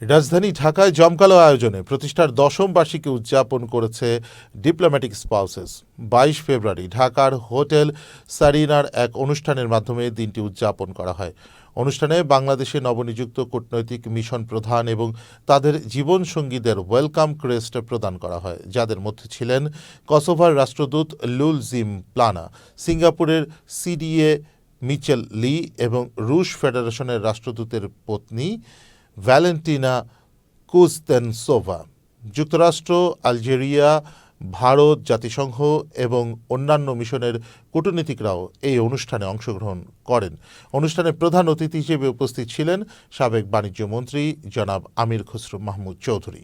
রাজধানী ঢাকায় জমকালো আয়োজনে প্রতিষ্ঠার দশম বার্ষিকী উদযাপন করেছে ডিপ্লোম্যাটিক স্পাউসেস। 22 ফেব্রুয়ারি ঢাকার হোটেল সারিনার এক অনুষ্ঠানের মাধ্যমে দিনটি উদযাপন করা হয়। অনুষ্ঠানে বাংলাদেশে নবনিযুক্ত কূটনৈতিক মিশন প্রধান এবং তাদের জীবনসঙ্গীদের ওয়েলকাম ক্রেস্ট প্রদান করা হয়, যাদের মধ্যে ছিলেন কসোভোর রাষ্ট্রদূত লুল জিম প্লানা, সিঙ্গাপুরের সিডিএ মিচেল লি এবং রুশ ফেডারেশনের রাষ্ট্রদূতের পত্নী ভ্যালেন্টিনা কুজনেতসোভা। যুক্তরাষ্ট্র, আলজেরিয়া, ভারত, জাতিসংঘ এবং অন্যান্য মিশনের কূটনীতিকরাও এই অনুষ্ঠানে অংশগ্রহণ করেন। অনুষ্ঠানে প্রধান অতিথি হিসেবে উপস্থিত ছিলেন সাবেক বাণিজ্য মন্ত্রী জনাব আমির খসরু মাহমুদ চৌধুরী।